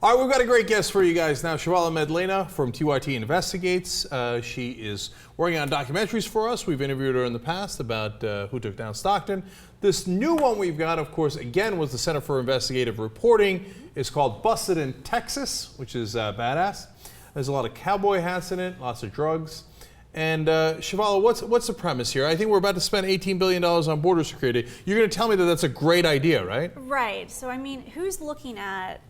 All right, we've got a great guest for you guys now. Chavala Madlena from TYT Investigates. She is working on documentaries for us. We've interviewed her in the past about who took down Stockton. This new one we've got, of course, again, was the Center for Investigative Reporting. It's called Busted in Texas, which is badass. There's a lot of cowboy hats in it, lots of drugs. And Chavala, what's the premise here? I think we're about to spend $18 billion on border security. You're going to tell me that that's a great idea, right? Right. So, I mean, who's looking at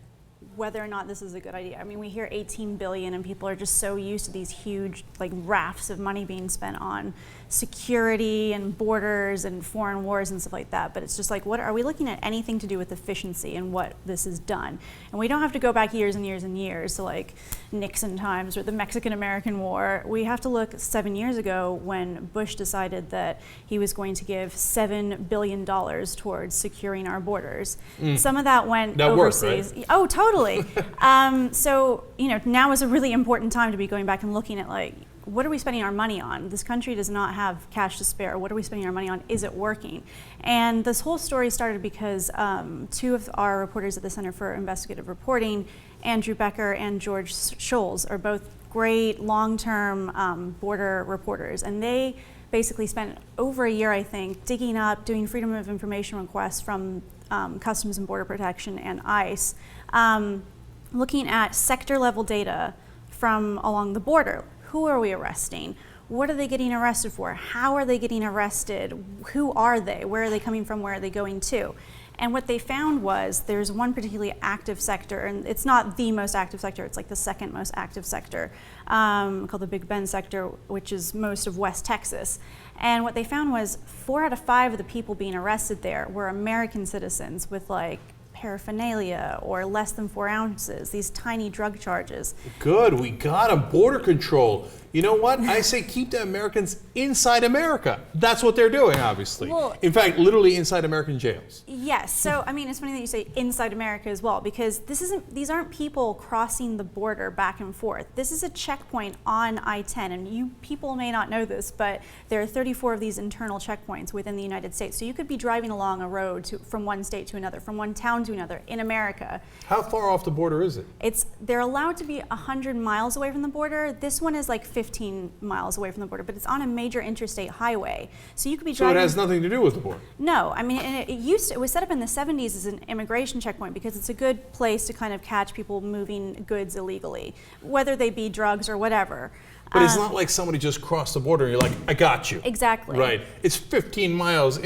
whether or not this is a good idea? I mean, we hear 18 billion and people are just so used to these huge like rafts of money being spent on security and borders and foreign wars and stuff like that. But it's just like, what are we looking at anything to do with efficiency and what this has done? And we don't have to go back years and years and years to like Nixon times or the Mexican-American War. We have to look 7 years ago when Bush decided that he was going to give $7 billion towards securing our borders. Some of that went overseas. Worked, right? Oh, totally. So, you know, now is a really important time to be going back and looking at like, what are we spending our money on? This country does not have cash to spare. What are we spending our money on? Is it working? And this whole story started because two of our reporters at the Center for Investigative Reporting, Andrew Becker and George Scholes, are both great long-term border reporters. And they basically spent over a year, I think, digging up, doing freedom of information requests from Customs and Border Protection and ICE, looking at sector-level data from along the border. Who are we arresting? What are they getting arrested for? How are they getting arrested? Who are they? Where are they coming from? Where are they going to? And what they found was there's one particularly active sector, and it's not the most active sector, it's like the second most active sector, called the Big Bend sector, which is most of West Texas. And what they found was 4 out of 5 of the people being arrested there were American citizens with like paraphernalia or less than 4 ounces, these tiny drug charges. Good, we got a border control. You know what? I say keep the Americans inside America. That's what they're doing, obviously. Well, in fact, literally inside American jails. Yes, so I mean, it's funny that you say inside America as well, because these aren't people crossing the border back and forth. This is a checkpoint on I-10, and you people may not know this, but there are 34 of these internal checkpoints within the United States. So you could be driving along a road from one state to another, from one town to another in America. How far off the border is it? They're allowed to be 100 miles away from the border. This one is like 15 miles away from the border, but it's on a major interstate highway. So you could be driving. So it has nothing to do with the border? No, I mean, it was set up in the 70s as an immigration checkpoint because it's a good place to kind of catch people moving goods illegally, whether they be drugs or whatever. But it's not like somebody just crossed the border and you're like, I got you. Exactly. Right. It's 15 miles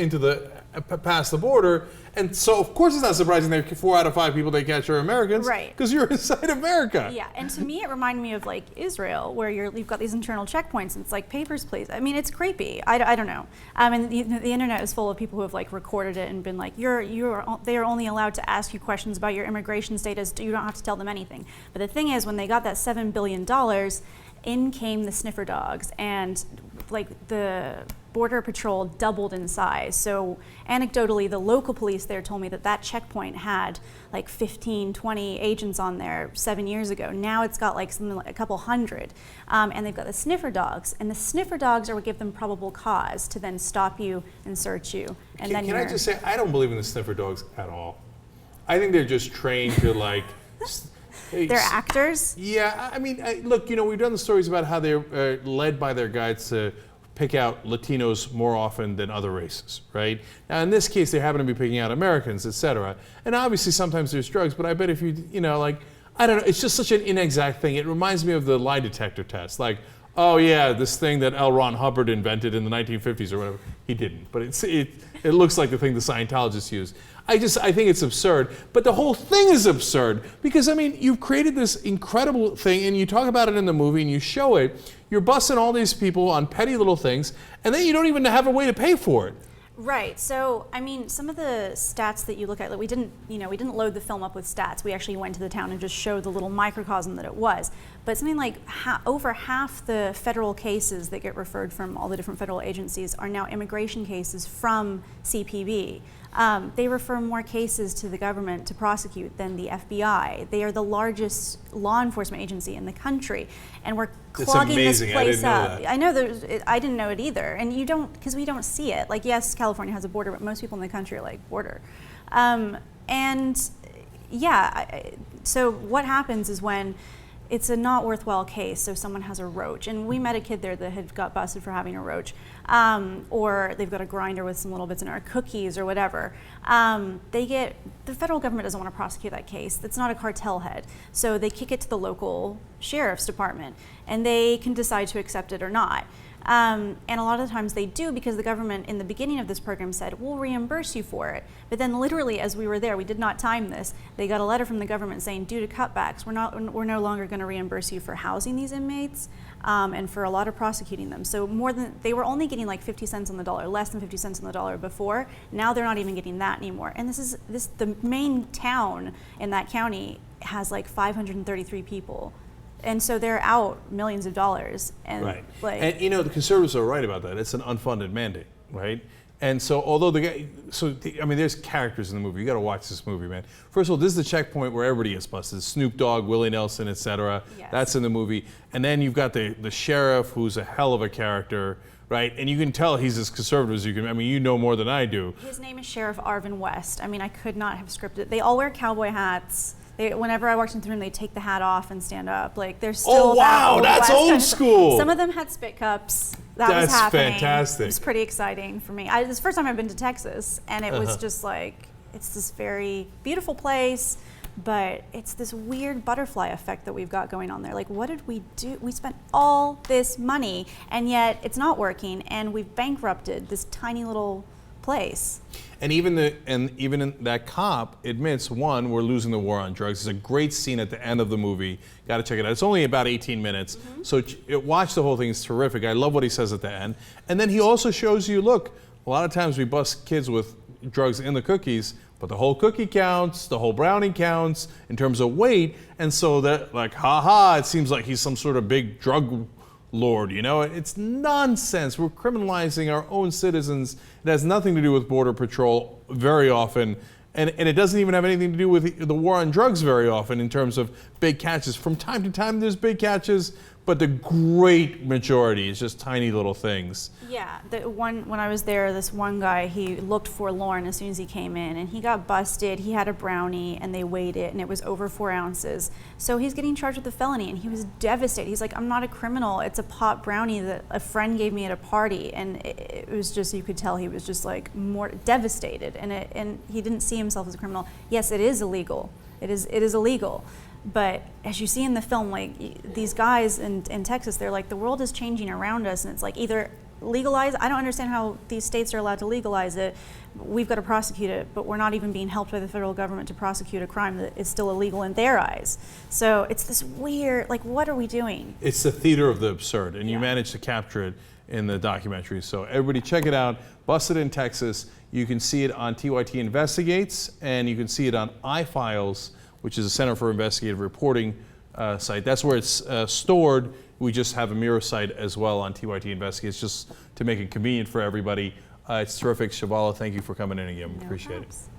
past the border, and so of course it's not surprising that 4 out of 5 people they catch are Americans, right? Because you're inside America. Yeah, and to me it reminded me of like Israel, where you've got these internal checkpoints, and it's like papers, please. I mean, it's creepy. I don't know. And the internet is full of people who have like recorded it and been like, they are only allowed to ask you questions about your immigration status. You don't have to tell them anything. But the thing is, when they got that $7 billion, in came the sniffer dogs, and like the Border Patrol doubled in size. So anecdotally, the local police there told me that checkpoint had like 15, 20 agents on there 7 years ago. Now it's got like something like a couple hundred. And they've got the sniffer dogs, and the sniffer dogs are what give them probable cause to then stop you and search you. And can I just say, I don't believe in the sniffer dogs at all. I think they're just trained to like... They're actors? Yeah, I mean, look, you know, we've done the stories about how they're led by their guides to pick out Latinos more often than other races, right? Now, in this case, they happen to be picking out Americans, etc. And obviously, sometimes there's drugs, but I bet if you know, like, I don't know, it's just such an inexact thing. It reminds me of the lie detector test. Like, oh yeah, this thing that L. Ron Hubbard invented in the 1950s or whatever. He didn't, but it looks like the thing the Scientologists use. I think it's absurd, but the whole thing is absurd because, I mean, you've created this incredible thing and you talk about it in the movie and you show it. You're busting all these people on petty little things, and then you don't even have a way to pay for it. Right. So, I mean, some of the stats that you look at, like we didn't load the film up with stats. We actually went to the town and just showed the little microcosm that it was. But something like over half the federal cases that get referred from all the different federal agencies are now immigration cases from CPB. They refer more cases to the government to prosecute than the FBI. They are the largest law enforcement agency in the country, and we're clogging this place up. I know I didn't know it either, and you don't, because we don't see it. Like, yes, California has a border, but most people in the country are like, border. And Yeah. So what happens is when it's a not worthwhile case, so someone has a roach, and we met a kid there that had got busted for having a roach, or they've got a grinder with some little bits in it, or cookies or whatever. The federal government doesn't want to prosecute that case. It's not a cartel head, so they kick it to the local sheriff's department, and they can decide to accept it or not. And a lot of the times they do, because the government in the beginning of this program said, we'll reimburse you for it. But then literally as we were there, we did not time this, they got a letter from the government saying, due to cutbacks, we're no longer going to reimburse you for housing these inmates and for a lot of prosecuting them. So they were only getting like 50 cents on the dollar, less than 50 cents on the dollar before. Now they're not even getting that anymore. And the main town in that county has like 533 people. And so they're out millions of dollars. And right. And you know, the conservatives are right about that. It's an unfunded mandate, right? And so although there's characters in the movie. You got to watch this movie, man. First of all, this is the checkpoint where everybody gets busted. Snoop Dogg, Willie Nelson, etc. Yes. That's in the movie. And then you've got the sheriff, who's a hell of a character, right? And you can tell he's as conservative as you can. I mean, you know more than I do. His name is Sheriff Arvin West. I mean, I could not have scripted. They all wear cowboy hats. Whenever I walked into the room, they take the hat off and stand up. Like they're still. Oh wow, that's old school. Some of them had spit cups. That's was happening. Fantastic. It was pretty exciting for me. This is the first time I've been to Texas, and it was just like, it's this very beautiful place, but it's this weird butterfly effect that we've got going on there. Like, what did we do? We spent all this money, and yet it's not working, and we've bankrupted this tiny little place. And even in that cop admits, one, we're losing the war on drugs. It's a great scene at the end of the movie. Got to check it out. It's only about 18 minutes. Mm-hmm. So watch the whole thing. It's terrific. I love what he says at the end. And then he also shows you, look, a lot of times we bust kids with drugs in the cookies, but the whole cookie counts, the whole brownie counts in terms of weight. And so that, like, it seems like he's some sort of big drug lord, you know? It's nonsense. We're criminalizing our own citizens. It has nothing to do with Border Patrol very often, and it doesn't even have anything to do with the war on drugs very often in terms of big catches. From time to time there's big catches, but the great majority is just tiny little things. Yeah, when I was there, this one guy, he looked forlorn as soon as he came in, and he got busted. He had a brownie, and they weighed it, and it was over 4 ounces. So he's getting charged with a felony, and he was devastated. He's like, I'm not a criminal. It's a pot brownie that a friend gave me at a party, and it was just, you could tell he was just like more devastated, and he didn't see himself as a criminal. Yes, it is illegal. It is illegal. But as you see in the film, like these guys in Texas, they're like, the world is changing around us, and it's like either legalize. I don't understand how these states are allowed to legalize it. We've got to prosecute it, but we're not even being helped by the federal government to prosecute a crime that is still illegal in their eyes. So it's this weird, like, what are we doing? It's the theater of the absurd, and you managed to capture it in the documentary. So everybody check it out. Busted in Texas. You can see it on TYT Investigates, and you can see it on iFiles, which is a Center for Investigative Reporting site. That's where it's stored. We just have a mirror site as well on TYT Investigates, just to make it convenient for everybody. It's terrific. Chavala, thank you for coming in again. No Appreciate props. it.